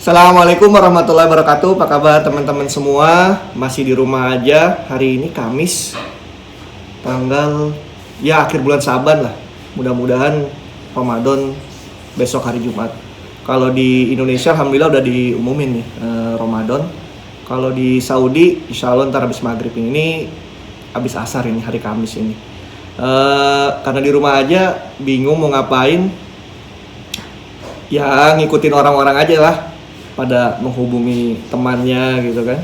Assalamualaikum warahmatullahi wabarakatuh. Apa kabar teman-teman semua? Masih di rumah aja. Hari ini Kamis, tanggal ya akhir bulan Saban lah. Mudah-mudahan Ramadan besok hari Jumat. Kalau di Indonesia alhamdulillah udah diumumin nih Ramadan. Kalau di Saudi insya Allah ntar habis maghrib ini habis asar ini hari Kamis ini. Karena di rumah aja bingung mau ngapain, ya ngikutin orang-orang aja lah, pada menghubungi temannya gitu kan,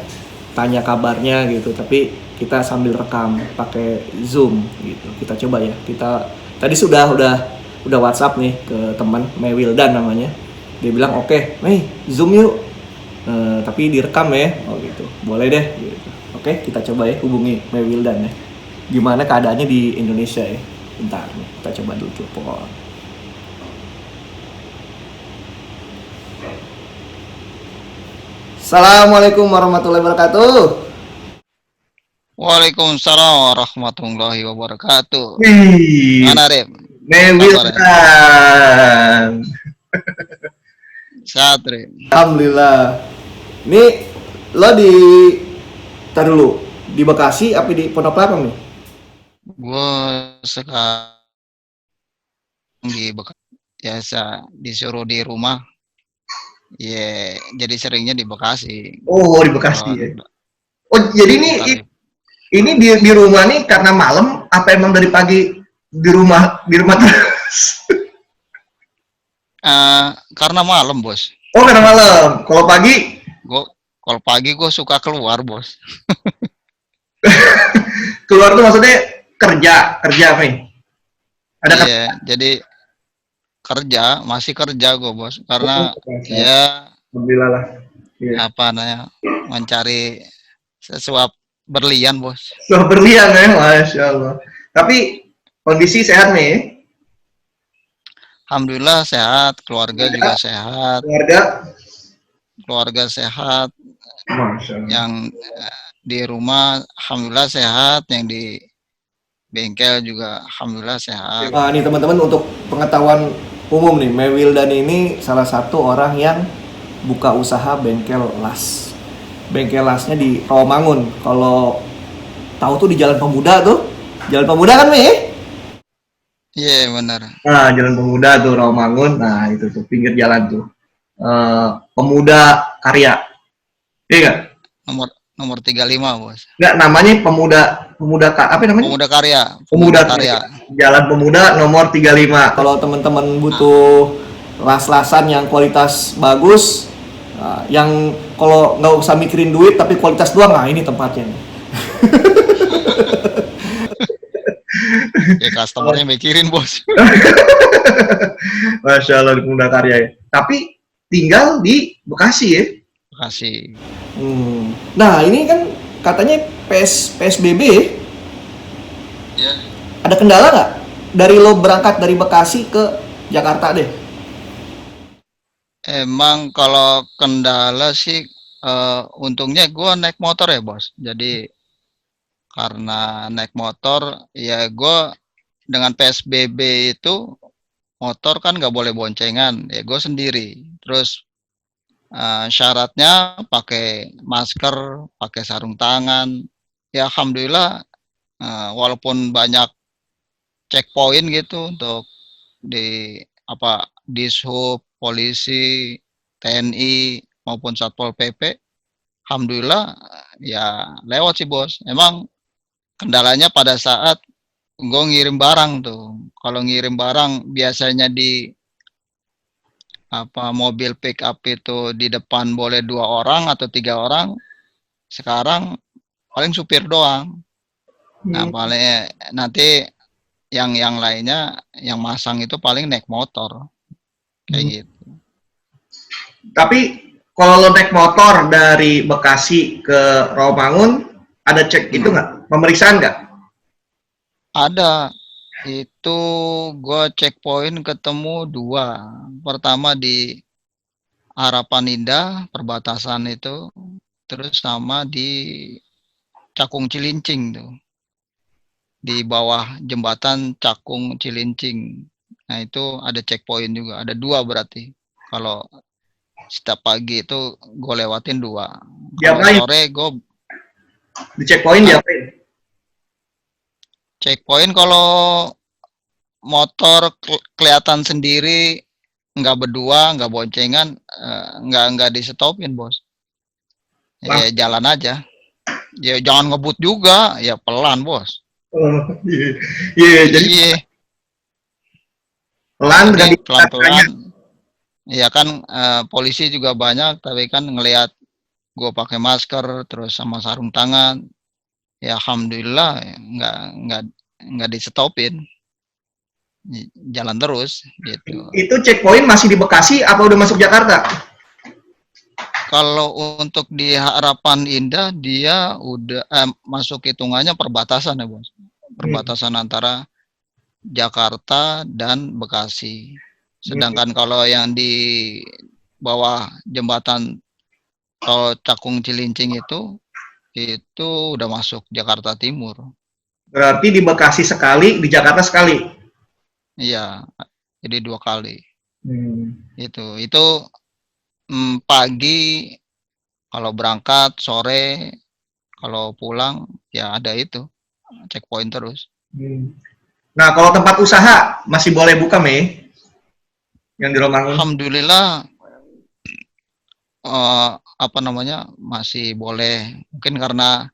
tanya kabarnya gitu, tapi kita sambil rekam pakai Zoom gitu. Kita coba ya, kita tadi udah WhatsApp nih ke teman Mewildan namanya, dia bilang oke, Zoom yuk. Tapi direkam ya, oh gitu, boleh deh gitu. Oke, kita coba ya hubungi Mewildan ya, gimana keadaannya di Indonesia ya. Bentar nih, kita coba dulu telepon. Assalamualaikum warahmatullahi wabarakatuh. Waalaikumsalam warahmatullahi wabarakatuh. Wih, Mana Rip? Kabarnya? Mewildan. Sehat Rip. Alhamdulillah. Ini lo tar dulu, di Bekasi apa di Pondok Kelapa nih? Gue sekarang di Bekasi. Biasa disuruh di rumah. Jadi seringnya di Bekasi. Oh, di Bekasi Kalau ya. Oh, jadi bentar, Rip. ini di rumah nih karena malam apa emang dari pagi di rumah terus? Karena malam bos. Oh, karena malam. Kalau pagi Kalau pagi gue suka keluar bos. keluar tuh maksudnya kerja apa nih? Ada Iya, jadi masih kerja gue bos. Karena ya Alhamdulillah lah. Iya. apa namanya, mencari sesuap berlian bos. Sudah berlian ya, Masya Allah. Tapi kondisi sehat nih. Alhamdulillah sehat, keluarga juga sehat, Keluarga. keluarga sehat, Masya Allah. yang di rumah alhamdulillah sehat, yang di bengkel juga alhamdulillah sehat. Nah, nih teman-teman, untuk pengetahuan umum nih, Mewildan ini salah satu orang yang buka usaha bengkel las. Bengkel lasnya di Rawamangun. Kalau tahu tuh di Jalan Pemuda tuh. Jalan Pemuda kan, Mi? Iya benar. Nah, Jalan Pemuda tuh Rawamangun. Nah, itu tuh pinggir jalan tuh. Pemuda Karya. Iya nggak? Nomor 35 bos. Nggak, namanya apa namanya? Pemuda Karya. Pemuda Karya. Jalan Pemuda nomor 35. Kalau teman-teman butuh las-lasan yang kualitas bagus, yang kalau nggak usah mikirin duit tapi kualitas doang, nah ini tempatnya nih. Ya customernya mikirin bos. Masya Allah, di Pemuda Karya ya. Tapi tinggal di Bekasi ya. Bekasi. Nah ini kan katanya PSBB ya. Ya. Ada kendala nggak dari lo berangkat dari Bekasi ke Jakarta deh? Emang kalau kendala sih, untungnya gue naik motor ya bos. Jadi karena naik motor ya gue dengan PSBB itu motor kan nggak boleh boncengan ya, gue sendiri. Terus syaratnya pakai masker, pakai sarung tangan. Ya alhamdulillah, walaupun banyak checkpoint gitu untuk di dishub, polisi, TNI maupun Satpol PP, alhamdulillah ya lewat sih bos. Emang kendalanya pada saat gue ngirim barang tuh. Kalau ngirim barang biasanya di mobil pick up itu di depan boleh 2 orang atau 3 orang. Sekarang paling supir doang. Nah paling nanti yang lainnya yang masang itu paling naik motor kayak gitu. Tapi kalau lo naik motor dari Bekasi ke Rawamangun, ada cek itu nggak? Pemeriksaan nggak? Ada. Itu gue checkpoint ketemu 2. Pertama di Harapan Indah, perbatasan itu. Terus sama di Cakung Cilincing tuh. Di bawah jembatan Cakung Cilincing. Nah itu ada checkpoint juga. Ada 2 berarti. Kalau Setiap pagi itu gue lewatin 2. Kalau Diapain? sore gue Di checkpoint diapain? checkpoint kalau motor kelihatan sendiri, nggak berdua, nggak boncengan, nggak di-stopin, Bos. Ya Langsung. jalan aja. Ya jangan ngebut juga, ya pelan, Bos. Oh, iya. Iya, jadi Iya, pelan jadi dengan dikatanya. pelan-pelan. Ya kan polisi juga banyak, tapi kan ngelihat gue pakai masker terus sama sarung tangan, ya alhamdulillah nggak nggak di-stopin. Jalan terus gitu. Itu checkpoint masih di Bekasi apa udah masuk Jakarta? Kalau untuk di Harapan Indah dia udah masuk hitungannya perbatasan ya, Bos. Hmm. Perbatasan antara Jakarta dan Bekasi. Hmm. Sedangkan kalau yang di bawah jembatan tol Cakung Cilincing itu udah masuk Jakarta Timur. Berarti di Bekasi sekali, di Jakarta sekali. Iya, jadi 2 kali. Hmm. Itu pagi kalau berangkat, sore kalau pulang ya ada itu checkpoint terus. Hmm. Nah, kalau tempat usaha masih boleh buka, Mei? Yang di Romangun? Alhamdulillah apa namanya masih boleh. Mungkin karena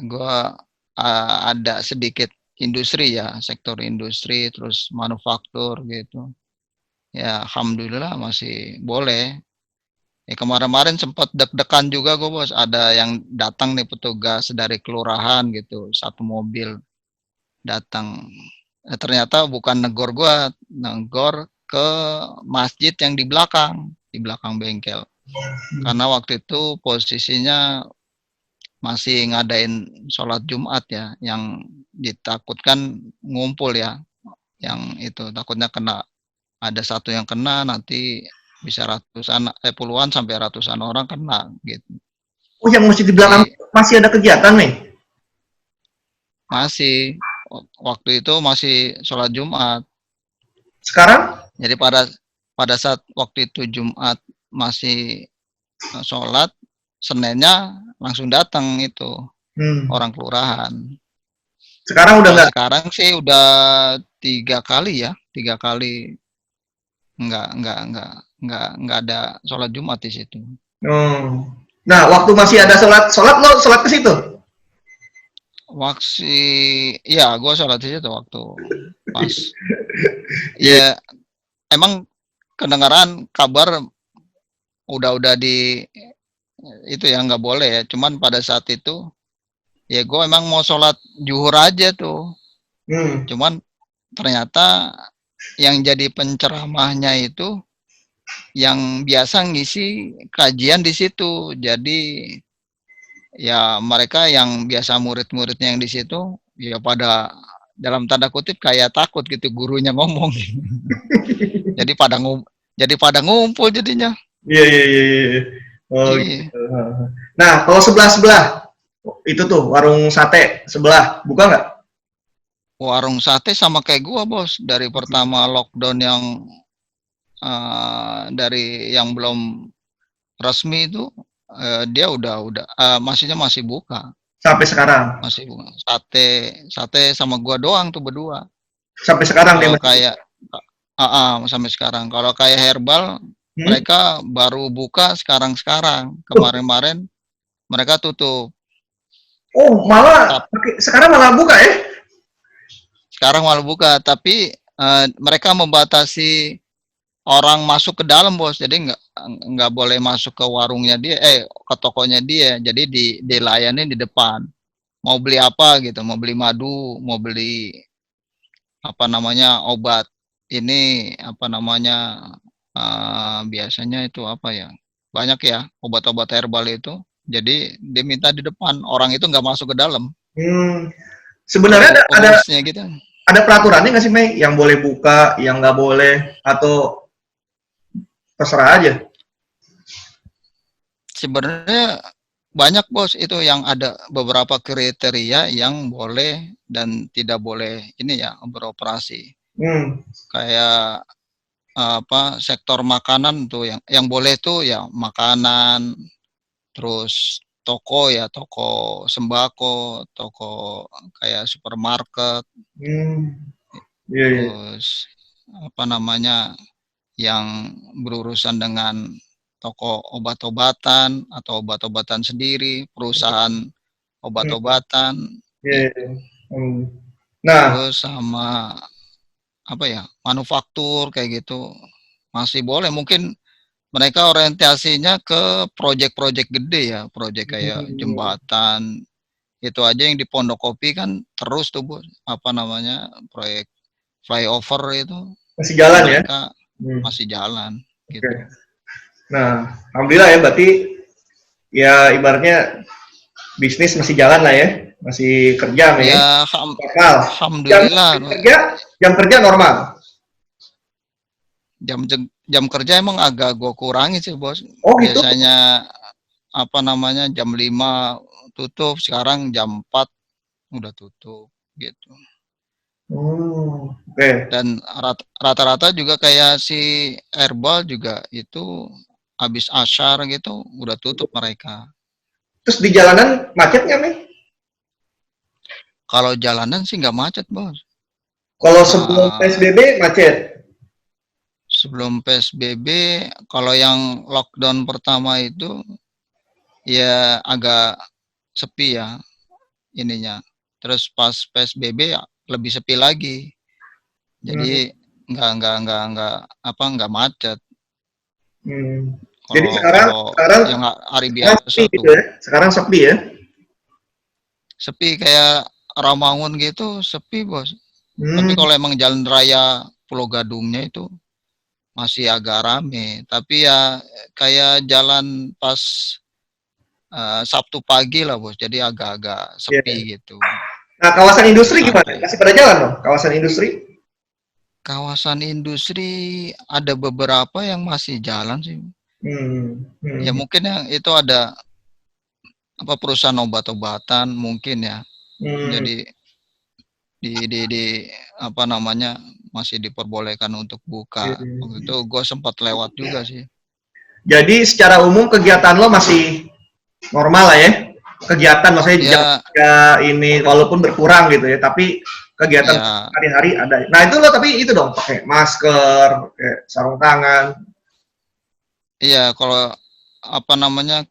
gua ada sedikit industri ya, sektor industri terus manufaktur gitu. Ya alhamdulillah masih boleh. Ya kemarin-kemarin sempat deg-degan juga gue, Bos. Ada yang datang nih petugas dari kelurahan gitu, satu mobil datang. Ternyata bukan negor gua, negor ke masjid yang di belakang bengkel. Karena waktu itu posisinya masih ngadain sholat Jumat ya, yang ditakutkan ngumpul ya, yang itu takutnya kena, ada satu yang kena nanti bisa ratusan, puluhan sampai ratusan orang kena gitu. Oh, yang masjid di belakang Jadi masih ada kegiatan, Mei? masih waktu itu masih sholat Jumat. Sekarang? Jadi pada saat waktu itu Jumat masih sholat, Seninnya langsung datang itu Hmm. orang kelurahan. Sekarang udah Kalau nggak? sekarang sih udah 3 kali ya, 3 kali nggak ada sholat Jumat di situ. Oh. Nah, waktu masih ada sholat lo sholat ke situ? Waksi, ya gue sholat di situ waktu pas. Iya. Ya emang kedengaran kabar udah di itu ya nggak boleh ya. Cuman pada saat itu ya gue emang mau sholat zuhur aja tuh. Hmm. Cuman ternyata yang jadi penceramahnya itu yang biasa ngisi kajian di situ. Jadi ya mereka yang biasa murid-muridnya yang di situ ya pada dalam tanda kutip kayak takut gitu gurunya ngomong. Jadi pada ngumpul jadinya. Iya, iya, iya, iya. Oh, Iya. gitu. Nah, kalau sebelah-sebelah, itu tuh warung sate sebelah, buka nggak? Warung sate sama kayak gua, Bos. Dari pertama lockdown yang dari yang belum resmi itu dia udah maksudnya masih buka. Sampai sekarang. Masih buka. Sate sate sama gua doang tuh berdua. Sampai sekarang dia Kalau masih buka. kayak sampai sekarang. Kalau kayak herbal Hmm? mereka baru buka sekarang-sekarang. Tuh. Kemarin-kemarin mereka tutup. Oh, malah Tap, sekarang malah buka ya? sekarang malah buka, tapi mereka membatasi orang masuk ke dalam, Bos. Jadi nggak boleh masuk ke warungnya dia, ke tokonya dia. Jadi dilayani di depan. Mau beli apa gitu, mau beli madu, mau beli apa namanya obat ini apa namanya biasanya itu apa ya? Banyak ya obat-obat herbal itu. Jadi diminta di depan, orang itu nggak masuk ke dalam. Hmm. Sebenarnya ada Pengurusnya gitu. ada peraturannya nggak sih, Mei? Yang boleh buka, yang nggak boleh, atau terserah aja? Sebenarnya banyak, Bos, itu yang ada beberapa kriteria yang boleh dan tidak boleh ini ya beroperasi. Hmm. Kayak sektor makanan tuh yang boleh tuh ya makanan, terus toko ya toko sembako, toko kayak supermarket, Hmm. Iya, iya. terus apa namanya, yang berurusan dengan toko obat-obatan atau obat-obatan sendiri, perusahaan Hmm. obat-obatan Iya, iya. gitu. Hmm. Nah, Terus sama apa ya, manufaktur kayak gitu masih boleh. Mungkin mereka orientasinya ke proyek-proyek gede ya, proyek kayak hmm, jembatan. Itu aja yang di Pondokopi kan terus tuh Bu, apa namanya, proyek flyover itu masih jalan ya. mereka Hmm. masih jalan Oke. gitu. Nah, alhamdulillah ya, berarti ya ibaratnya bisnis masih jalan lah ya, masih kerja nih, Ya normal. Jam alhamdulillah kerja, jam kerja normal. jam jam kerja emang agak gue kurangi sih Bos. Oh gitu. Biasanya apa namanya jam 5 tutup, sekarang jam 4 udah tutup gitu. Hmm, oke. Dan rata-rata juga kayak si Herbal juga itu habis asyar gitu udah tutup mereka. Terus di jalanan macet nggak nih? Kalau jalanan sih nggak macet Bos. Kalau sebelum Uh, PSBB macet. Sebelum PSBB, kalau yang lockdown pertama itu ya agak sepi ya ininya. Terus pas PSBB ya lebih sepi lagi. Hmm, Jadi nggak apa nggak macet. hmm. Jadi Kalau sekarang kalau sekarang yang hari sekarang biasa sepi gitu tuh ya. Sekarang sepi ya. sepi kayak Ramangun gitu sepi Bos. Tapi Hmm, kalau emang jalan raya Pulau Gadungnya itu masih agak rame. Tapi ya kayak jalan pas Sabtu pagi lah Bos. Jadi agak-agak sepi iya. gitu. Nah, kawasan Lebih industri gimana? santai. Masih pada jalan loh, kawasan industri? Kawasan industri ada beberapa yang masih jalan sih. Hmm, Ya hmm, mungkin yang itu ada apa perusahaan obat-obatan mungkin ya. hmm. Jadi di apa namanya masih diperbolehkan untuk buka. Waktu Iya. itu gue sempat lewat juga sih. Jadi secara umum kegiatan lo masih normal lah ya? Kegiatan maksudnya jam Ya kerja ini walaupun berkurang gitu ya, tapi kegiatan ya hari-hari ada. Nah itu lo tapi itu dong pakai masker, pakai sarung tangan. iya kalau apa namanya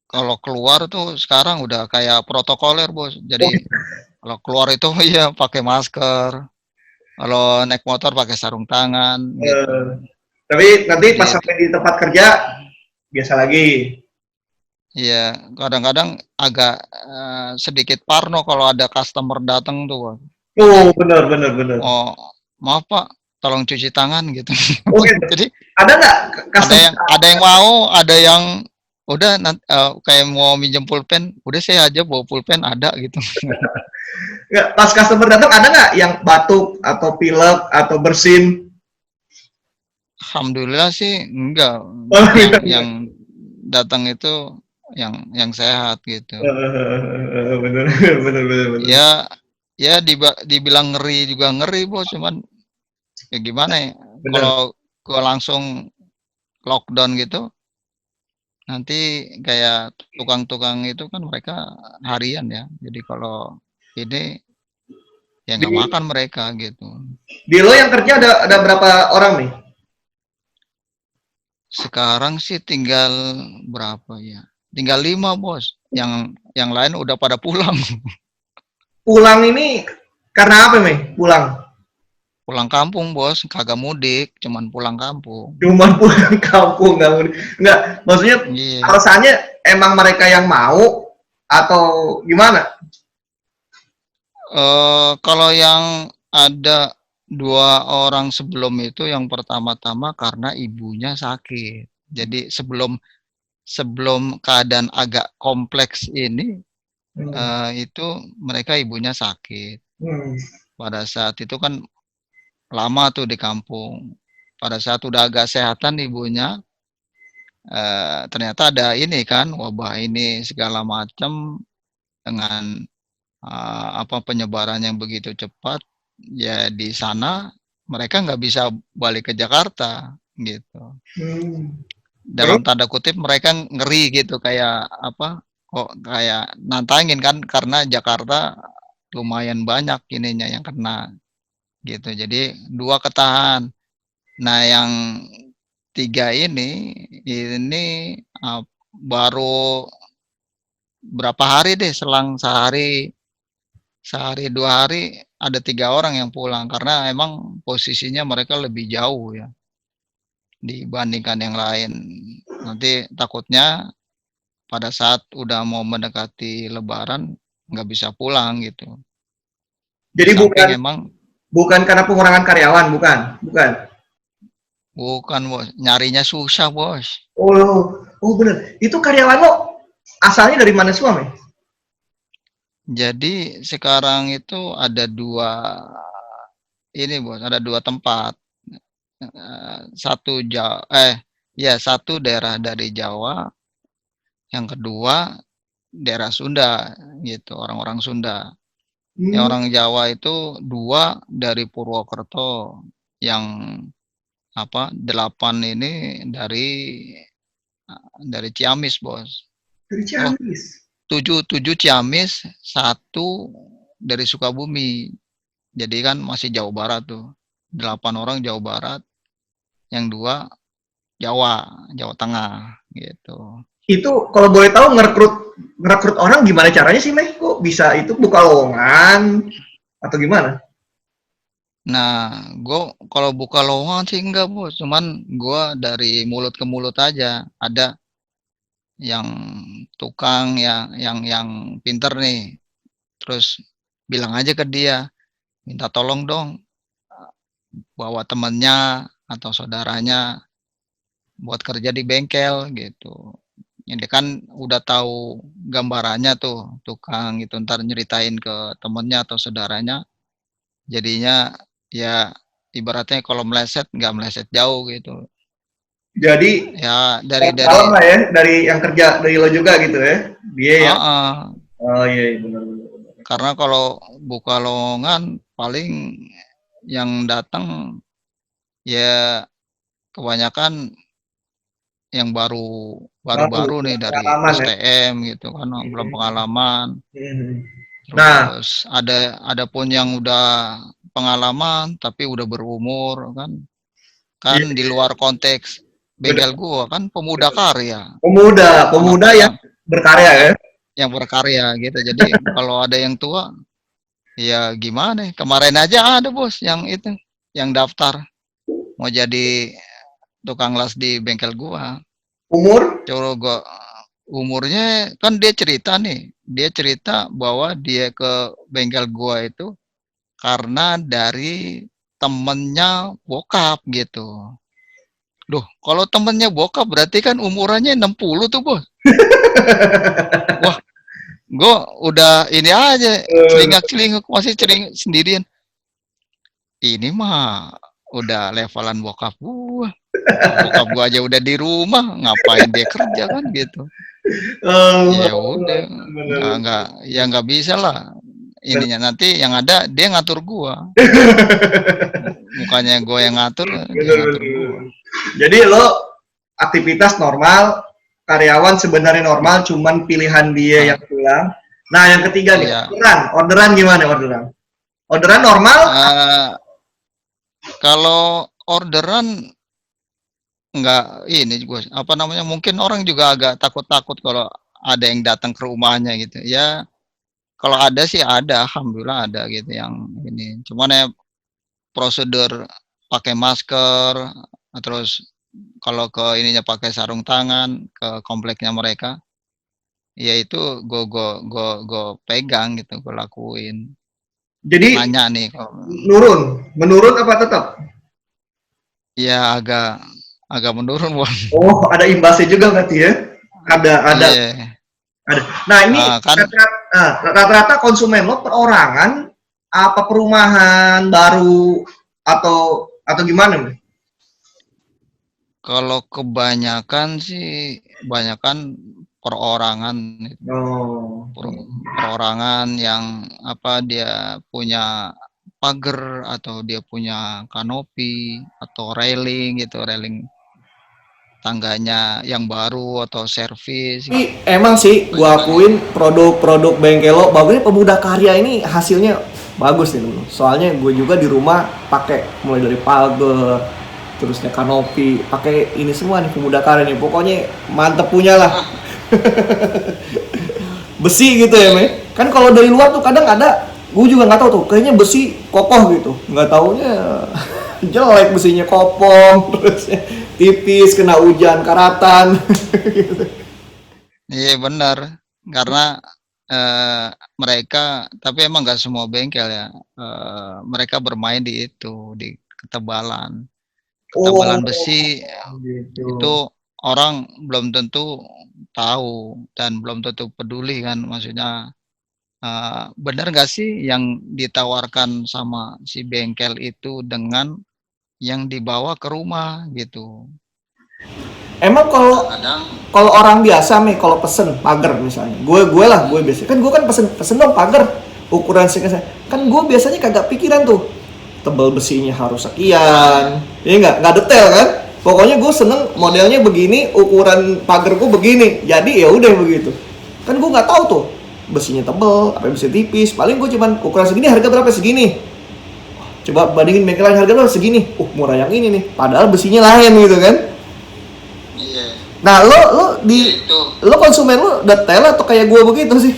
kalau keluar tuh sekarang udah kayak protokoler bos. Jadi Oh, kalau keluar itu iya pakai masker. Kalau naik motor pakai sarung tangan gitu. eh, tapi nanti pas Jadi sampai di tempat kerja biasa lagi. iya kadang-kadang agak sedikit parno kalau ada customer datang tuh. Bos. Jadi Oh benar benar benar. oh maaf Pak, tolong cuci tangan gitu. Oh gitu. Jadi Ada nggak customer ada yang mau, ada yang udah kayak mau minjem pulpen, udah saya aja bawa pulpen ada gitu. nggak pas customer datang ada nggak yang batuk atau pilek atau bersin? Alhamdulillah sih enggak Oh, yang iya. yang datang itu yang sehat gitu. Benar benar benar benar. Ya ya dibilang ngeri juga ngeri bos, cuman ya gimana ya? Benar. Kalau gua langsung lockdown gitu, nanti kayak tukang-tukang itu kan mereka harian ya. Jadi kalau ini ya nggak Di makan mereka gitu. di lo yang kerja ada berapa orang nih? Sekarang sih tinggal berapa ya? Tinggal 5 bos. Yang lain udah pada pulang. Pulang ini karena apa nih? Pulang. Pulang kampung bos. Kagak mudik. Cuman pulang kampung. Cuman pulang kampung nggak mau. Nggak, maksudnya Iya. alasannya emang mereka yang mau atau gimana? Kalau yang ada 2 orang sebelum itu yang pertama-tama karena ibunya sakit. Jadi sebelum sebelum keadaan agak kompleks ini, Hmm. itu mereka ibunya sakit. Hmm. Pada saat itu kan lama tuh di kampung. Pada saat udah agak sehatan ibunya, ternyata ada ini kan wabah ini segala macam dengan apa penyebaran yang begitu cepat. Ya di sana mereka nggak bisa balik ke Jakarta gitu. Hmm. Terus? Dalam tanda kutip mereka ngeri gitu kayak apa? Kok kayak nantangin kan karena Jakarta lumayan banyak ininya yang kena gitu. Jadi dua ketahan. Nah yang tiga ini baru berapa hari deh selang sehari sehari 2 hari ada 3 orang yang pulang karena emang posisinya mereka lebih jauh ya dibandingkan yang lain. Nanti takutnya pada saat udah mau mendekati Lebaran nggak bisa pulang gitu. Di Jadi bukan samping emang bukan karena pengurangan karyawan, bukan, bukan. bukan bos, nyarinya susah bos. Oh, oh bener. Itu karyawan lo asalnya dari mana semua, men? Jadi sekarang itu ada dua ini bos, ada dua tempat. Satu ya satu daerah dari Jawa, yang kedua daerah Sunda gitu, orang-orang Sunda. Yang Hmm, orang Jawa itu dua dari Purwokerto, yang apa 8 ini dari Ciamis bos. dari Oh Ciamis. tujuh tujuh Ciamis, satu dari Sukabumi. Jadi kan masih Jawa Barat tuh. 8 orang Jawa Barat, yang dua Jawa, Jawa Tengah gitu. Itu kalau boleh tahu ngerekrut ngerekrut orang gimana caranya sih, Meh? Kok bisa itu buka lowongan atau gimana? Nah, gue kalau buka lowongan sih enggak bos, cuman gue dari mulut ke mulut aja. Ada yang tukang yang pinter nih, terus bilang aja ke dia, minta tolong dong bawa temennya atau saudaranya buat kerja di bengkel gitu. Ini kan udah tahu gambarannya tuh tukang itu ntar nyeritain ke temennya atau saudaranya, jadinya ya ibaratnya kalau meleset nggak meleset jauh gitu. Jadi Ya dalam lah ya dari yang kerja dari lo juga gitu ya. Dia yang uh, oh iya, iya benar benar. karena kalau buka lowongan paling yang datang ya kebanyakan yang Baru baru-baru nih dari pengalaman ya. STM gitu kan belum pengalaman. Hmm. Nah, Terus ada pun yang udah pengalaman tapi udah berumur kan. Kan iya, di luar konteks benar. bengkel gua kan pemuda karya. Pemuda, Kenapa pemuda yang berkarya ya. yang berkarya gitu. Jadi kalau ada yang tua ya gimana? Kemarin aja ada bos yang itu yang daftar mau jadi tukang las di bengkel gua. Umur Coba gua umurnya kan dia cerita nih, dia cerita bahwa dia ke bengkel gua itu karena dari temennya bokap gitu. Loh, kalau temennya bokap berarti kan umurannya 60 tuh, Bos. Wah, gue udah ini aja, celingak-celinguk, masih celing sendirian. Ini mah udah levelan bokap gua. Bokap gua aja udah di rumah, ngapain dia kerja kan gitu. oh, Ya udah, benar. nggak bisa lah. Ininya nanti yang ada dia ngatur gua. Bukannya gua yang ngatur, dia Benar ngatur benar. gua. Jadi lo aktivitas normal, karyawan sebenarnya normal, cuman pilihan dia yang Ah, pulang. Nah, yang ketiga nih, iya. orderan gimana orderan? Orderan normal, Eh, kalau orderan nggak ini gue apa namanya mungkin orang juga agak takut-takut kalau ada yang datang ke rumahnya gitu ya. Kalau ada sih ada, alhamdulillah ada gitu yang ini. Cuman ya prosedur pakai masker, terus kalau ke ininya pakai sarung tangan ke kompleknya mereka, ya itu gue pegang gitu, gue lakuin. jadi Nanya nih kalau menurun apa tetap? ya agak agak menurun, Bang. Oh, ada imbasnya juga berarti ya? Ada, Iya. ada. Nah, ini Kan rata-rata konsumen lo perorangan, apa perumahan baru atau gimana nih? kalau kebanyakan sih, kebanyakan perorangan, Oh, perorangan yang apa dia punya pagar atau dia punya kanopi atau railing gitu, railing tangganya yang baru atau servis gitu. Tapi emang sih gua akuin produk-produk bengkel lo bagusnya Pemuda Karya ini hasilnya bagus nih temen. Soalnya gue juga di rumah pakai mulai dari pagar, terusnya kanopi, pakai ini semua nih Pemuda Karya nih. Pokoknya mantep punya lah. Besi gitu ya, Mei. Kan kalau dari luar tuh kadang ada, gue juga nggak tahu tuh, kayaknya besi kokoh gitu. Nggak taunya jelek, besinya kopong, terusnya tipis, kena hujan, karatan. Gitu. Iya benar, karena mereka, tapi emang nggak semua bengkel ya, mereka bermain di itu, di ketebalan. Oh, Ketebalan besi gitu. itu orang belum tentu tahu dan belum tentu peduli kan, maksudnya benar nggak sih yang ditawarkan sama si bengkel itu dengan yang dibawa ke rumah gitu. Emang kalau Kadang kalau orang biasa nih kalau pesen pagar misalnya, gue biasa kan gue kan pesen dong pagar ukuran sekian, kan gue biasanya kagak pikiran tuh tebal besinya harus sekian, ini nggak detail kan, pokoknya gue seneng modelnya begini, ukuran pagar gue begini, jadi ya udah begitu, kan gue nggak tahu tuh besinya tebel apa besi tipis, paling gue cuman ukuran segini harga berapa segini, coba bandingin bengkel lain harga berapa segini, murah yang ini nih, padahal besinya lain gitu kan. iya Nah, ya itu. lo konsumen lo detail atau kayak gue begitu sih?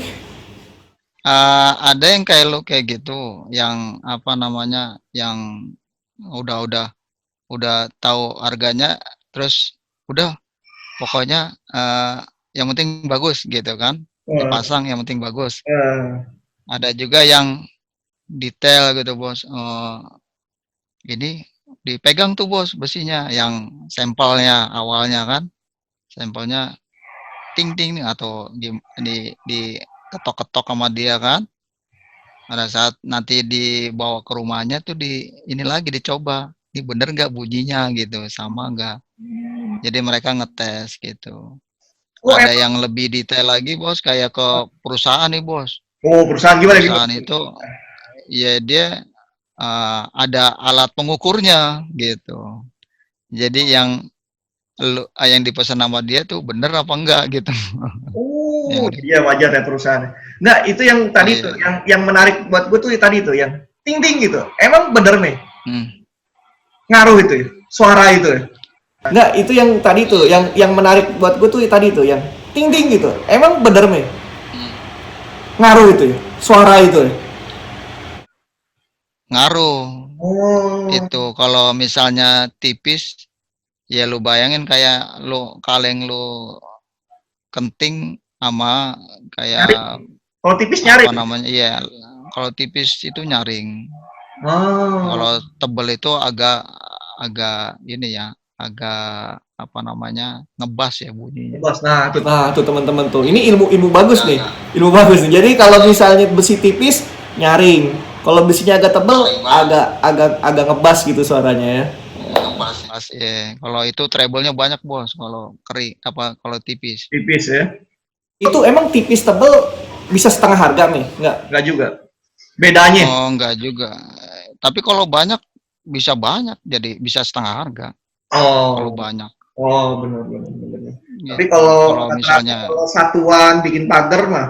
Ada yang kayak lu kayak gitu, yang apa namanya, yang udah udah tahu harganya, terus udah pokoknya yang penting bagus gitu kan, Wah, dipasang yang penting bagus. ya. Ada juga yang detail gitu bos, ini dipegang tuh bos besinya, yang sampelnya awalnya kan, sampelnya ting ting atau di ketok-ketok sama dia kan. Pada saat nanti dibawa ke rumahnya tuh ini lagi dicoba, ini bener nggak bunyinya gitu, sama nggak. Jadi mereka ngetes gitu. Oh, Ada emang. yang lebih detail lagi bos, kayak ke perusahaan nih bos. Oh, perusahaan gimana Perusahaan gimana? itu ya dia ada alat pengukurnya gitu. Jadi yang dipesan sama dia tuh bener apa enggak gitu. Oh, Yang iya wajar ya perusahaan. Nggak, itu yang tadi tuh, iya. yang menarik buat gue tuh tadi tuh, yang ting ting gitu. Emang bener nih, Hmm. ngaruh itu ya, suara itu ya. Nggak, itu yang tadi tuh, yang menarik buat gue tuh tadi tuh, yang ting ting gitu. Emang bener nih, Hmm. ngaruh itu ya, suara itu ya. Ngaruh. Oh, Itu kalau misalnya tipis, ya lu bayangin kayak lu kaleng lu kenting sama nyaring. kayak Kalau tipis apa nyaring. namanya, iya, kalau tipis itu nyaring. Oh, Kalau tebel itu agak agak ini ya, agak apa namanya, ngebas ya bunyinya. bos. Nah tuh teman-teman tuh. Ini ilmu bagus nih. Ilmu bagus nih. Jadi kalau misalnya besi tipis nyaring. Kalau besinya agak tebel agak ngebas gitu suaranya ya. Ngebas ya. Kalau itu treble-nya banyak bos. Kalau apa kalau tipis. Tipis ya. Itu emang tipis tebel bisa setengah harga nih? Nggak juga. Bedanya. Oh enggak juga. Tapi kalau banyak bisa banyak. Jadi bisa setengah harga. Kalau Oh, banyak oh benar. Tapi gitu. kalau Kalau rata-rata misalnya kalau satuan bikin pagar mah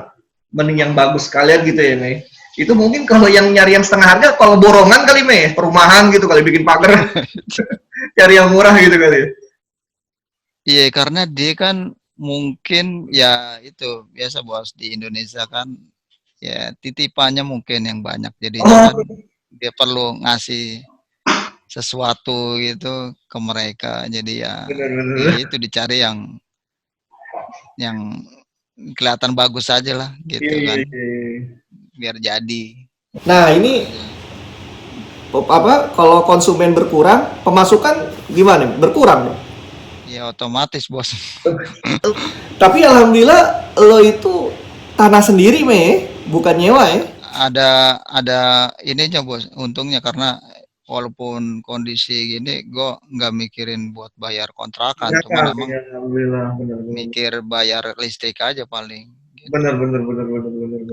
mending yang bagus sekalian gitu ya, Mei. Itu mungkin kalau yang nyari yang setengah harga kalau borongan kali, Mei, perumahan gitu kali bikin pagar cari yang murah gitu kali. iya karena dia kan mungkin ya itu biasa bos di Indonesia kan, ya titipannya mungkin yang banyak, jadinya Oh, kan dia perlu ngasih sesuatu gitu ke mereka, jadi ya benar-benar. itu dicari yang kelihatan bagus aja lah Iya, gitu iya, kan, iya. biar jadi Nah, ini apa kalau konsumen berkurang, pemasukan gimana? Berkurang dong. ya otomatis bos. Tapi alhamdulillah lo itu tanah sendiri, Mei, bukan nyewa ya. Ada ininya bos, untungnya, karena walaupun kondisi gini gue nggak mikirin buat bayar kontrakan, Ya, cuman emang iya, alhamdulillah, benar. mikir bayar listrik aja paling gitu, Benar.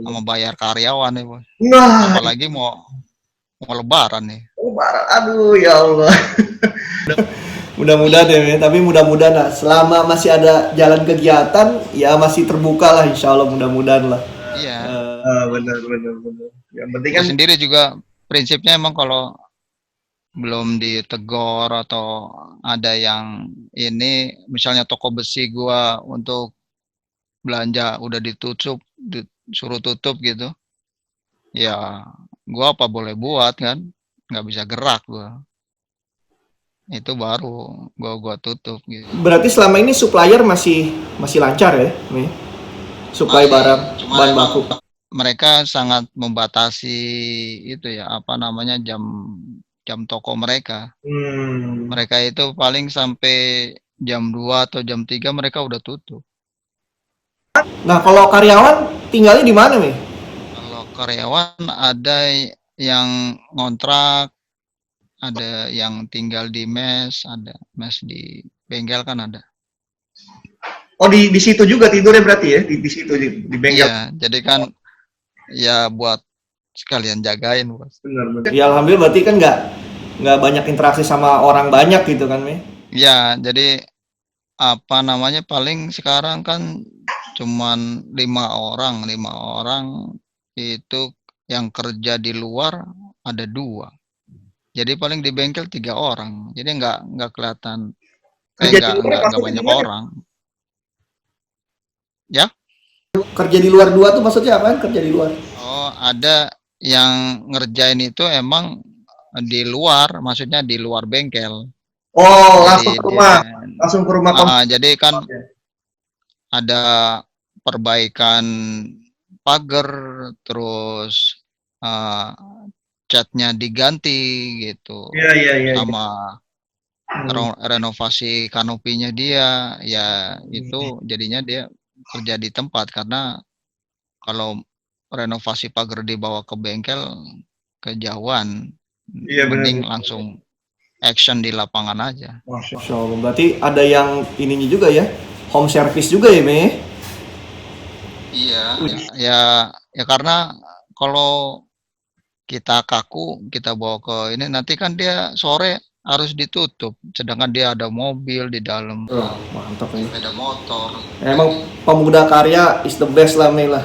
sama bayar karyawan ya bos, Nah, apalagi mau mau lebaran nih. Oh, aduh ya Allah. Mudah-mudahan ya, men. Tapi mudah-mudahan lah. Selama masih ada jalan kegiatan, ya masih terbuka lah, insya Allah mudah-mudahan lah. Iya, Benar, benar, benar. Yang penting gue kan, sendiri juga prinsipnya emang kalau belum ditegor atau ada yang ini, misalnya toko besi gua untuk belanja udah ditutup, disuruh tutup gitu, ya gua apa boleh buat kan, nggak bisa gerak gua. Itu baru gua tutup gitu. berarti selama ini supplier masih masih lancar ya, nih. Supply barang, Masih, cuma bahan emang baku. mereka sangat membatasi itu ya, apa namanya, jam jam toko mereka. Hmm. Mereka itu paling sampai jam 2 atau jam 3 mereka udah tutup. Nah, kalau karyawan tinggalnya di mana nih? Kalau karyawan ada yang ngontrak, ada yang tinggal di mes, ada mes di bengkel kan ada. Oh, di situ juga tidurnya berarti ya, di situ di bengkel. Iya, jadi kan ya buat sekalian jagain, Bos. Benar, benar. Ya alhamdulillah berarti kan nggak banyak interaksi sama orang banyak gitu kan, Mi? Ya, jadi apa namanya, paling sekarang kan cuman 5 orang itu yang kerja di luar ada 2. Jadi paling di bengkel 3 orang. Jadi nggak kelihatan, Kerja di luar nggak maksudnya banyak gimana? orang. Ya, Kerja di luar dua tuh maksudnya apa? Kerja di luar. oh ada yang ngerjain itu emang di luar, maksudnya di luar bengkel. Oh, Jadi langsung ke dia, rumah. Langsung ke rumah jadi kan ada perbaikan pagar, terus uh, catnya diganti gitu, Iya, iya, iya, iya. sama renovasi kanopinya dia, ya itu jadinya dia kerja di tempat karena kalau renovasi pagar dibawa ke bengkel kejauhan, Iya benar. mending langsung action di lapangan aja. Masya Allah. Berarti ada yang ininya juga ya, home service juga ya, Me? Iya, ya, ya karena kalau kita kaku, kita bawa ke ini, nanti kan dia sore harus ditutup, sedangkan dia ada mobil di dalam, Oh, mantap ini. sepeda motor. Emang pemuda karya is the best lah, Me lah.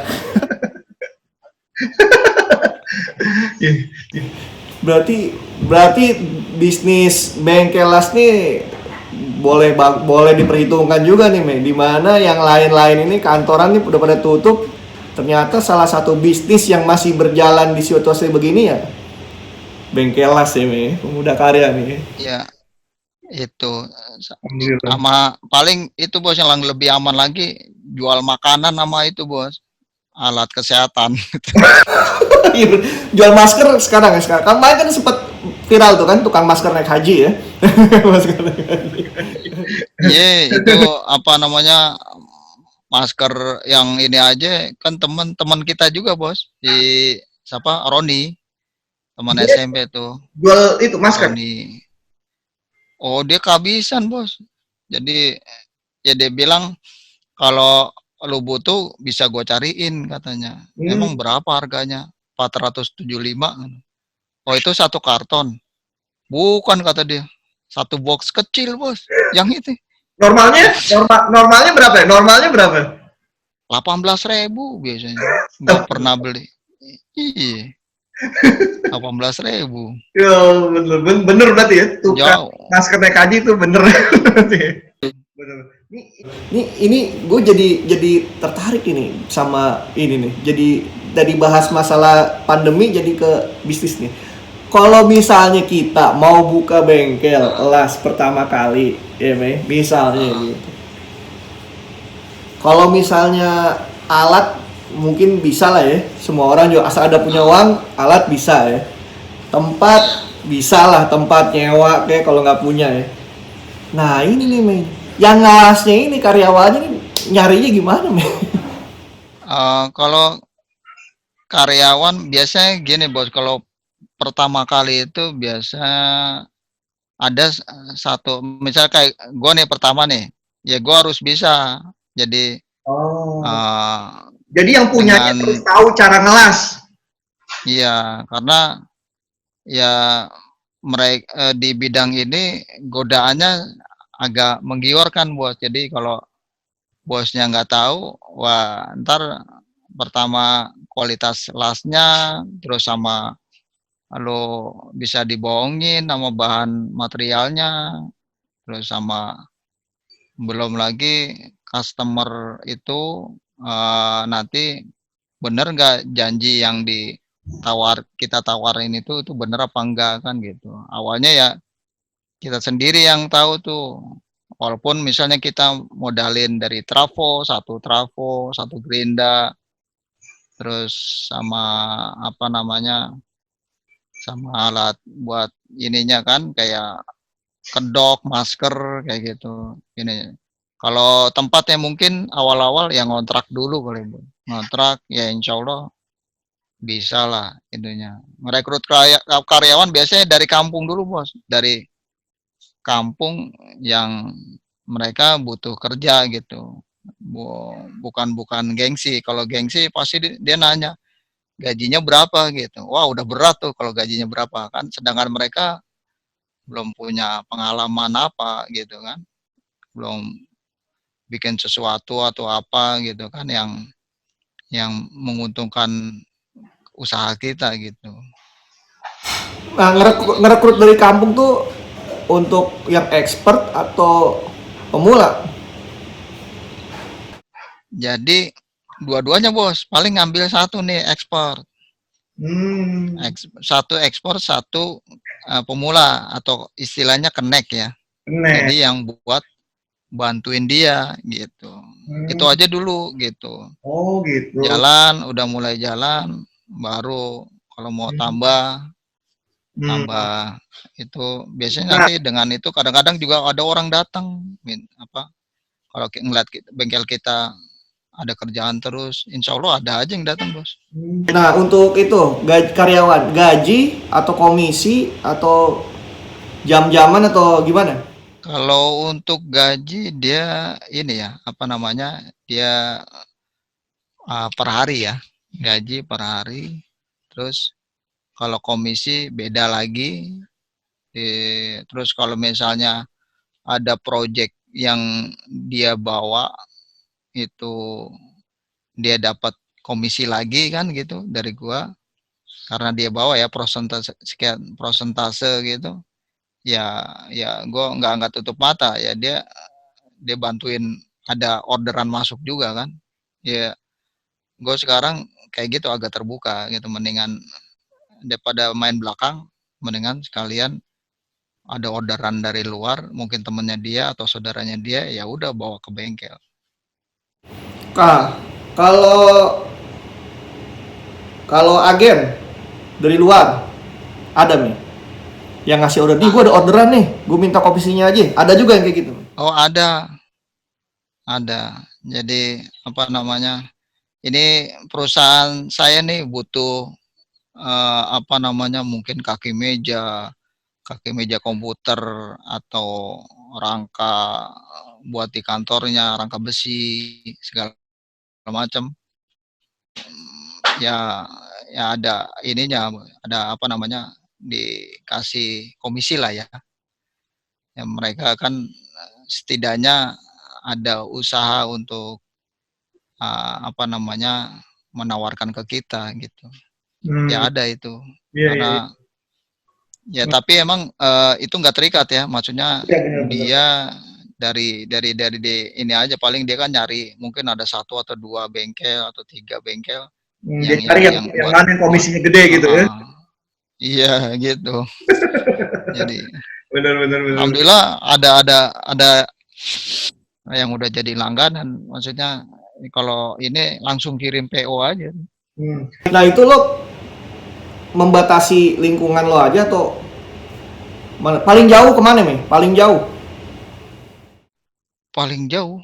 berarti berarti bisnis bengkel las nih boleh diperhitungkan juga nih, Me. Di mana yang lain-lain ini kantoran nih udah pada tutup, ternyata salah satu bisnis yang masih berjalan di situasi begini ya bengkel las ya, Me. Pemuda karya nih. Ya, itu sama paling itu bos, yang lebih aman lagi jual makanan sama itu bos, alat kesehatan. Jual masker sekarang ya, sekarang kemarin kan sempat viral tuh kan tukang masker naik haji ya. Masker naik haji. Iya, itu apa namanya, masker yang ini aja kan teman-teman kita juga bos, di siapa, Roni, teman Dia SMP tuh, jual itu masker. Roni. Oh, dia kehabisan bos. Jadi ya dia bilang kalau lu butuh bisa gue cariin katanya. Hmm. Emang berapa harganya? 475. Oh, itu satu karton. Bukan kata dia. Satu box kecil bos. Yang itu Normalnya berapa ya? Normalnya berapa? 18.000 biasanya. Gue pernah beli. Iya. 18.000. Ya bener, bener berarti ya tukang Jauh. masker naik haji itu bener. Bener. Ini gue jadi tertarik ini sama ini nih. Jadi dari bahas masalah pandemi jadi ke bisnis nih. Kalau misalnya kita mau buka bengkel las pertama kali, ya Me, misalnya gitu. Kalau misalnya alat mungkin bisa lah ya, semua orang juga asal ada punya uang, alat bisa ya. Tempat bisa lah, tempat nyewa kayak kalau nggak punya ya. Nah ini nih Me, yang ngasnya ini karyawannya nih nyarinya gimana Me? Kalau karyawan biasanya gini bos, kalau pertama kali itu biasa ada satu, misal kayak gue nih pertama nih, ya gue harus bisa. Jadi Oh. uh, Jadi yang punyanya dengan, harus tahu cara ngelas. iya, karena ya mereka di bidang ini godaannya agak menggiurkan bos. Jadi kalau bosnya nggak tahu, wah ntar pertama kualitas lasnya, terus sama lo bisa dibohongin sama bahan materialnya, terus sama belum lagi customer itu nanti bener nggak janji yang kita tawarin itu bener apa enggak kan gitu. Awalnya ya kita sendiri yang tahu tuh. Walaupun misalnya kita modalin dari trafo, satu gerinda, terus sama apa namanya, sama alat buat ininya kan kayak kedok, masker kayak gitu. Ini kalau tempatnya mungkin awal-awal ya ngontrak dulu kali Bu. Ngontrak ya insya Allah bisa lah itunya. Merekrut karyawan biasanya dari kampung dulu bos, dari kampung yang mereka butuh kerja gitu. Bukan gengsi. Kalau gengsi pasti dia nanya gajinya berapa gitu. Wah udah berat tuh kalau gajinya berapa kan. Sedangkan mereka belum punya pengalaman apa gitu kan. Belum bikin sesuatu atau apa gitu kan yang menguntungkan usaha kita gitu. Nah, ngerekrut dari kampung tuh untuk yang expert atau pemula? Jadi dua-duanya bos, paling ngambil satu nih ekspor. Satu ekspor, satu pemula atau istilahnya connect ya. Bener. Jadi yang buat bantuin dia gitu. Itu aja dulu gitu. Oh gitu. Jalan, udah mulai jalan, baru kalau mau tambah itu biasanya Nah, nanti dengan itu kadang-kadang juga ada orang datang apa kalau ngeliat bengkel kita ada kerjaan terus, insya Allah ada aja yang datang bos. Nah, untuk itu karyawan gaji atau komisi atau jam-jaman atau gimana? Kalau untuk gaji dia ini ya apa namanya dia per hari ya, gaji per hari. Terus kalau komisi beda lagi. Terus kalau misalnya ada project yang dia bawa itu dia dapat komisi lagi kan gitu dari gua karena dia bawa ya prosentase sekian prosentase gitu. Ya gua nggak tutup mata ya dia bantuin ada orderan masuk juga kan. Ya gue sekarang kayak gitu agak terbuka gitu mendingan daripada main belakang mendingan sekalian ada orderan dari luar mungkin temennya dia atau saudaranya dia ya udah bawa ke bengkel. Kak, kalau kalau agen dari luar ada nih yang ngasih order nih, gue ada orderan nih, gue minta komisinya aja. Ada juga yang kayak gitu. Oh ada jadi apa namanya ini perusahaan saya nih butuh apa namanya mungkin kaki meja komputer atau rangka buat di kantornya rangka besi segala macam ya ada ininya ada apa namanya dikasih komisi lah ya mereka kan setidaknya ada usaha untuk apa namanya menawarkan ke kita gitu ya ada itu iya, iya, iya. karena ya tapi emang itu nggak terikat ya maksudnya Iya, benar-benar. dia dari ini aja paling dia kan nyari mungkin ada satu atau dua bengkel atau tiga bengkel Dia cari yang buat mana yang komisinya gede gitu ya. iya gitu jadi Benar-benar. alhamdulillah ada yang udah jadi langganan maksudnya kalau ini langsung kirim PO aja. Nah, itu lo membatasi lingkungan lo aja atau paling jauh kemana nih? Paling jauh? Paling jauh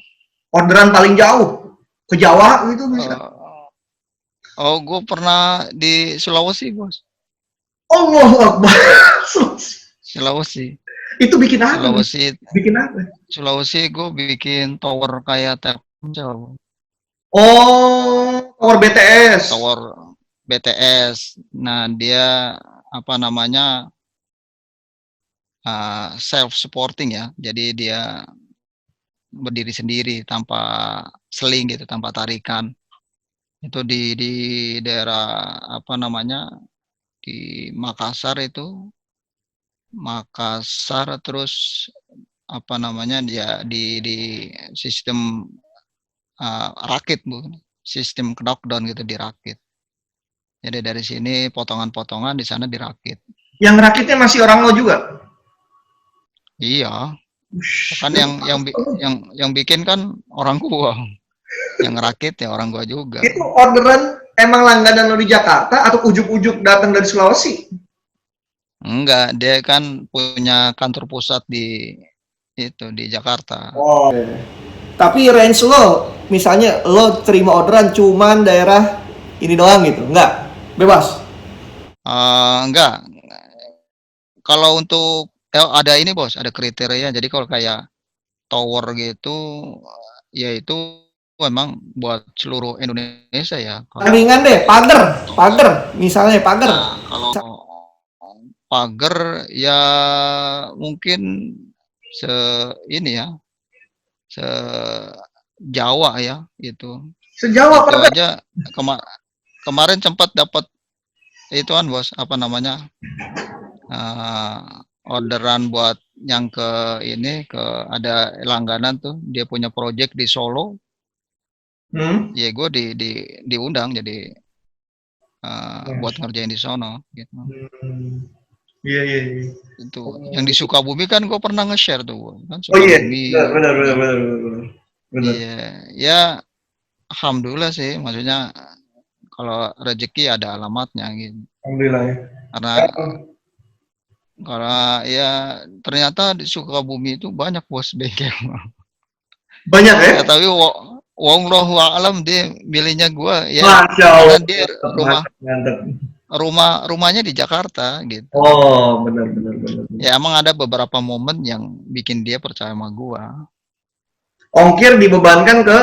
Orderan paling jauh ke Jawa gitu bisa. oh gue pernah di Sulawesi bos. Allahu Akbar. Sulawesi Itu bikin apa? Sulawesi Bikin apa? Sulawesi gue bikin tower kayak Telkomsel. Oh, tower BTS. Tower BTS. Nah dia apa namanya, self supporting ya. Jadi dia berdiri sendiri tanpa seling gitu, tanpa tarikan. Itu di daerah apa namanya, di Makassar itu. Makassar terus apa namanya, dia di sistem rakit Bu. Sistem knockdown gitu dirakit. Jadi dari sini potongan-potongan, di sana dirakit. Yang rakitnya masih orang lo juga? Iya, Ush, kan yang bikin kan orang gua. Yang rakit ya orang gua juga. itu orderan emang langganan lo di Jakarta atau ujuk-ujuk datang dari Sulawesi? Enggak, dia kan punya kantor pusat di itu di Jakarta. Oh. Tapi range lo, misalnya lo terima orderan cuman daerah ini doang gitu, enggak? Bebas. Enggak. Kalau untuk ada ini Bos, ada kriteria. Jadi kalau kayak tower gitu, ya itu memang buat seluruh Indonesia ya. Palingan deh, pagar, misalnya pagar. Kalau pagar ya mungkin se ini ya, se Jawa ya itu. Sejauh Itu apa? aja kemarin sempat dapat ituan Bos, apa namanya? Orderan buat yang ke ini, ke ada langganan tuh, dia punya project di Solo. Ya gue diundang jadi buat ngerjain di sono gitu. Iya, iya, iya. Itu yang di Sukabumi kan gue pernah nge-share tuh kan, Oh iya, Sukabumi. benar. Iya, ya alhamdulillah sih, maksudnya kalau rezeki ada alamatnya gitu. Alhamdulillah ya. Karena ya ternyata di Sukabumi itu banyak Bos bengkel. Banyak ya? Ya tapi wong rohu alam dia milihnya gua ya, Masya karena Allah. dia Mantap. rumahnya di Jakarta gitu. Oh, benar. Ya emang ada beberapa momen yang bikin dia percaya sama gua. Ongkir dibebankan ke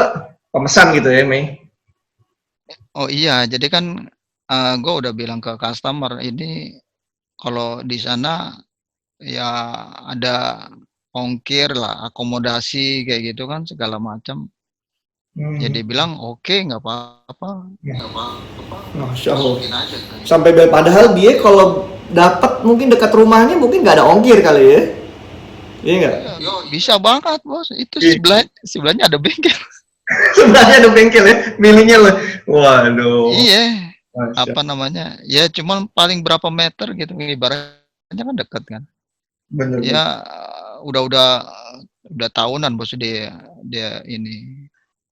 pemesan gitu ya, Mei? Oh iya, jadi kan gua udah bilang ke customer ini kalau di sana ya ada ongkir lah, akomodasi kayak gitu kan segala macam. Jadi bilang oke, nggak apa-apa. Masya Allah. Masukin aja kan. Sampai padahal dia kalau dapat mungkin dekat rumahnya mungkin nggak ada ongkir kali ya. Iya nggak? Bisa banget Bos. Itu sebelahnya ada bengkel. Sebenarnya ada bengkel ya, milihnya loh. Waduh. Iya. Masya. Apa namanya? Ya cuman paling berapa meter gitu, ibaratnya kan dekat kan. Bener. Ya udah tahunan Bos dia ini.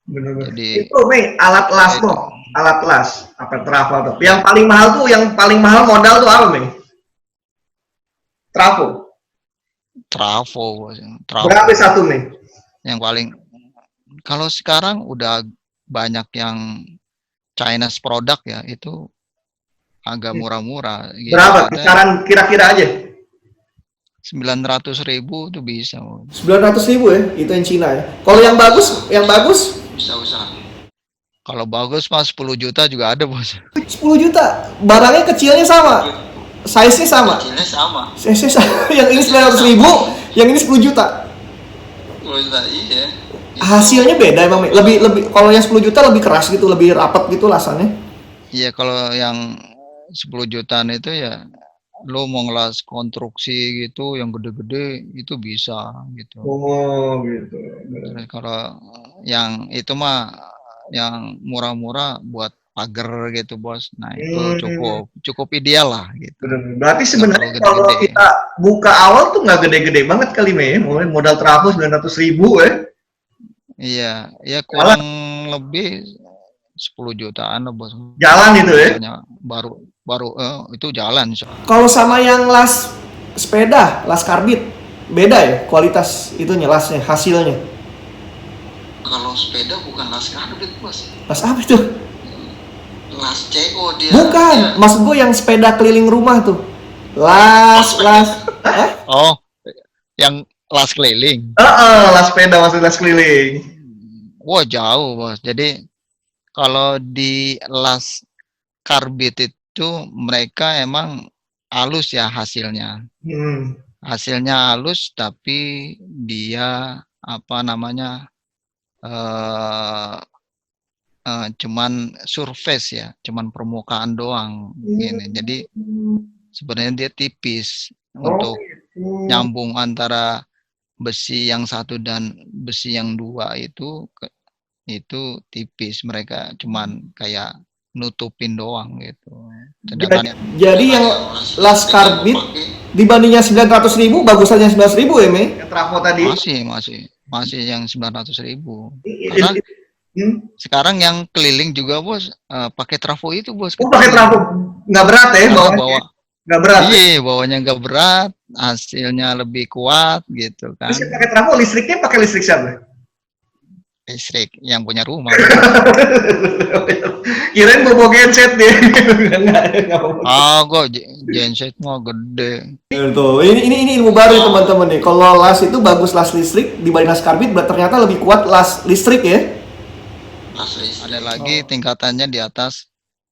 Bener. Jadi Itu Mei, alat las itu. tuh, alat las apa trafo tuh. Yang paling mahal modal tuh apa Mei? Trafo. Trafo Bos. Berapa satu Mei? Yang paling, kalau sekarang udah banyak yang Chinese product ya, itu agak murah-murah gitu. Berapa? Kisaran kira-kira aja. 900.000 tuh bisa. 900.000 ya, itu yang Cina ya. Kalau yang bagus Bisa usaha. Kalau bagus mas 10 juta juga ada Bos. 10 juta. Barangnya kecilnya sama. Size-nya sama. Kecilnya sama. Size-nya sama. Yang ini 900.000, yang ini 10 juta. 10 juta iya. Hasilnya beda emang. Lebih kalau yang 10 juta lebih keras gitu, lebih rapat gitu lasannya. Iya, kalau yang 10 jutaan itu ya lo mau ngelas konstruksi gitu yang gede-gede itu bisa gitu. Oh, gitu. Terus kalau yang itu mah yang murah-murah buat pagar gitu Bos. Nah, itu cukup ideal lah gitu. Bener. Berarti Nggak sebenarnya perlu kalau gede-gede. kita buka awal tuh nggak gede-gede banget kali Mei, mulai modal trafo 900.000 ya. Iya, ya kurang lebih 10 jutaan lah Bos. Jalan itu ya. Misalnya baru itu jalan. Kalau sama yang las sepeda, las karbit, beda ya kualitas itunya, lasnya, hasilnya. Kalau sepeda bukan las karbit Bos. Las apa itu? Las CO dia. Bukan, maksud gue yang sepeda keliling rumah tuh. Las. Hah? Oh, yang las keliling. Las sepeda maksud las keliling. Wah jauh Bos. Jadi kalau di las karbit itu mereka emang halus ya hasilnya. Hmm. Hasilnya halus tapi dia apa namanya eh cuman surface ya, cuman permukaan doang ini. Jadi sebenarnya dia tipis Oh, untuk gitu. nyambung antara besi yang satu dan besi yang dua itu tipis, mereka cuman kayak nutupin doang gitu. Jadi, Sedangkan jadi yang las karbit dibandingnya 900.000 bagusannya 19.000 ya, Mei? Yang trafo tadi. masih yang 900.000 I- karena i- i- hmm? sekarang yang keliling juga bos pakai trafo itu bos Oh, pakai kecil trafo. Nggak berat ya karena bawahnya? bawa Nggak berat ya? iya bawanya nggak berat, hasilnya lebih kuat gitu Terus kan. yang pakai trafo listriknya pakai listrik siapa? Listrik yang punya rumah bos. Kirain bobo genset deh. Nggak bobo. Ah gua genset mah gede. Tuh, ini ilmu baru ya teman-teman nih. Kalau las itu bagus las listrik dibanding las karbit, ternyata lebih kuat las listrik ya. Ada lagi tingkatannya di atas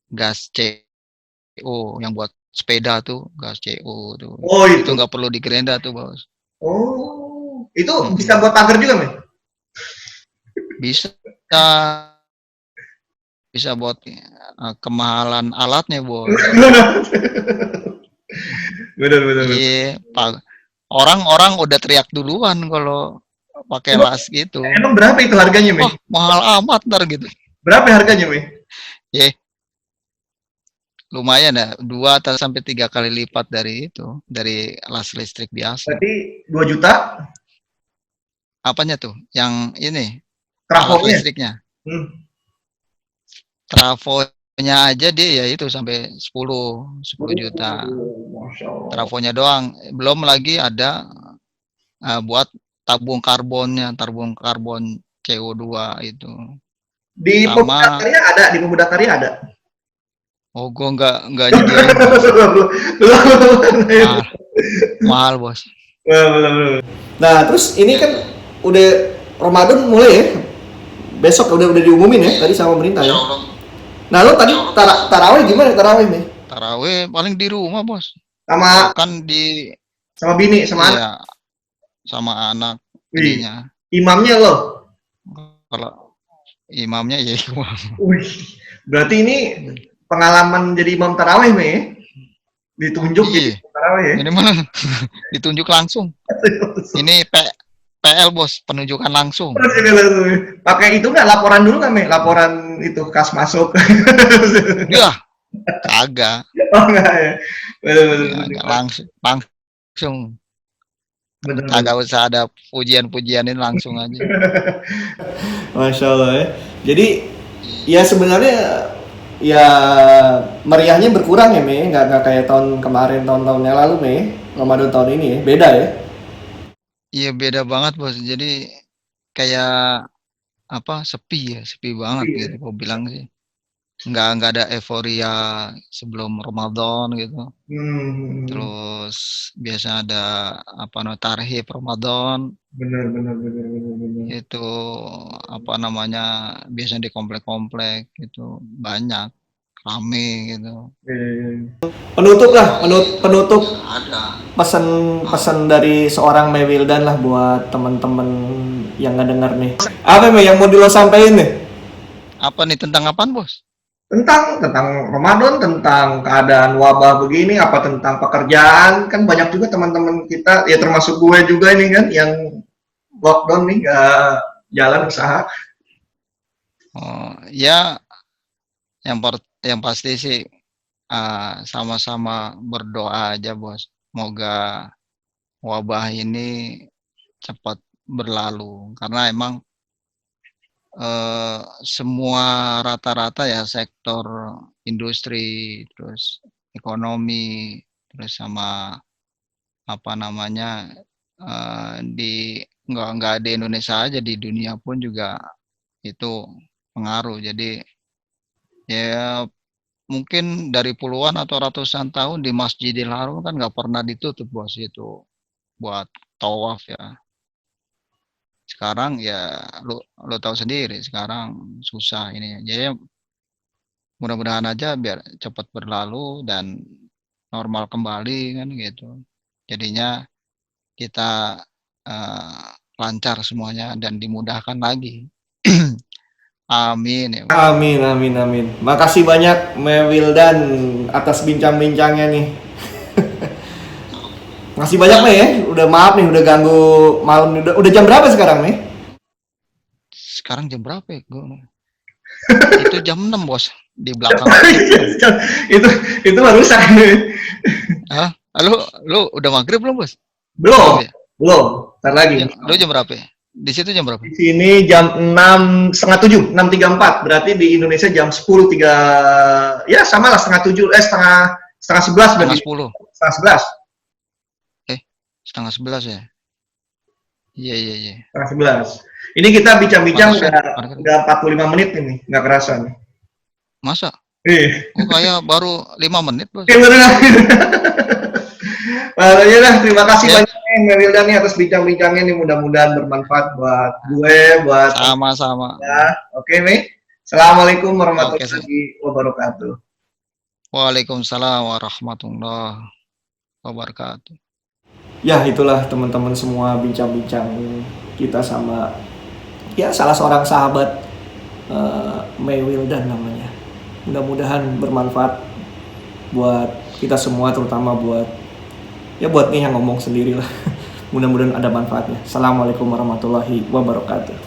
gas CO yang buat sepeda tuh, gas CO tuh. Oh, Itu itu. nggak perlu digerenda tuh bos. Oh, itu bisa Mm-mm. buat pagar juga, men? Bisa bisa buat kemahalan alatnya bos. Bener, bener, bener. Iya, orang-orang udah teriak duluan kalau pakai Emang, las gitu. emang berapa itu harganya, Wah, Mei? mahal amat ntar gitu. Berapa harganya, Mei? Ya, lumayan ya, 2 atau sampai 3 kali lipat dari itu, dari las listrik biasa. Berarti 2 juta Apanya tuh? Yang ini, alat trafonya. listriknya. Hmm. Trafonya aja dia ya itu sampai 10 juta. Masya Allah. Trafonya doang. Belum lagi ada buat tabung karbon CO2 itu. Di Sama Pemuda Karya ada, di Pemuda Karya ada. oh gua nggak nyediain bos. Mahal, mahal bos. Nah, terus ini kan udah Ramadan mulai ya. Besok udah diumumin ya tadi sama pemerintah ya. Nah, lo tadi tarawih gimana tarawih nih? Tarawih paling di rumah bos. Sama Kan di sama bini, sama anak. iya sama anak Wih, ininya. imamnya lo. Kalau imamnya ya imam. Wih, berarti ini pengalaman jadi imam tarawih, Mei. Ditunjuk jadi Iya, imam tarawih ya. ini mana ditunjuk langsung. Ini PL bos, penunjukan langsung. Terus juga langsung. Pakai itu nggak laporan dulu nggak, Mei? Laporan itu kas masuk. Ya, kagak. Oh enggak ya. Bener, bener, Ya, bener. langsung. Bener, bener. Kagak usah ada pujian-pujianin langsung aja. Masya Allah ya. Jadi ya sebenarnya ya meriahnya berkurang ya Mei, nggak kayak tahun kemarin tahun-tahun yang lalu Mei. Ramadan tahun ini ya, beda ya. Iya beda banget bos. Jadi kayak apa sepi banget Iya. gitu. Gue bilang sih. Nggak ada euforia sebelum Ramadan gitu. Hmm, Terus biasa ada apa namanya tarhib Ramadan bener, bener, bener, bener, bener. itu apa namanya biasanya di komplek-komplek gitu banyak rame gitu. Iya. Penutup lah, penutup pesan dari seorang Mei Wildan lah buat teman-teman yang nggak dengar nih. Apa Mei yang mau lo sampaikan nih? Apa nih tentang apaan bos? Tentang Ramadan, tentang keadaan wabah begini, apa tentang pekerjaan, kan banyak juga teman-teman kita, ya termasuk gue juga ini kan, yang lockdown nih, nggak jalan usaha. Oh, ya yang pasti sih sama-sama berdoa aja bos. Semoga wabah ini cepat berlalu karena emang semua rata-rata ya sektor industri, terus ekonomi, terus sama apa namanya di nggak di Indonesia aja di dunia pun juga itu pengaruh. Jadi ya mungkin dari puluhan atau ratusan tahun di Masjidil Haram kan nggak pernah ditutup bos itu buat tawaf ya. Sekarang ya lu tahu sendiri sekarang susah ini. Jadi mudah-mudahan aja biar cepat berlalu dan normal kembali kan gitu. Jadinya kita lancar semuanya dan dimudahkan lagi. Amin ya. Amin, amin, amin. Makasih banyak Mewildan atas bincang-bincangnya nih. Makasih banyak nih ya. Udah maaf nih udah ganggu malam nih. Udah jam berapa sekarang nih? Sekarang jam berapa ya? Itu jam 6 bos di belakang. itu itu baru nih. Hah? Lu udah maghrib belum bos? Belum, Ya? belum. Ntar lagi. Lu jam berapa ya? Di situ jam berapa? Di sini jam 6.30, 6.34. Berarti di Indonesia jam 10.3. Ya sama lah setengah 11 Setengah berarti. 10. Setengah 11. Setengah 11 ya? Iya. Setengah 11. Ini kita bincang-bincang Pantesan. udah 45 menit ini, nggak kerasa nih. Masa? Iya. Kok kayak baru 5 menit bos? Makanya dah, terima kasih Ya. banyak nih Mewildan nih atas bincang-bincangnya nih, mudah-mudahan bermanfaat buat gue, buat Sama-sama. ya. Oke nih. Assalamualaikum warahmatullahi wabarakatuh. Waalaikumsalam warahmatullahi wabarakatuh. Ya itulah teman-teman semua bincang-bincang kita sama ya salah seorang sahabat Mewildan namanya. Mudah-mudahan bermanfaat buat kita semua, terutama buat nih yang ngomong sendiri lah. Mudah-mudahan ada manfaatnya. Assalamualaikum warahmatullahi wabarakatuh.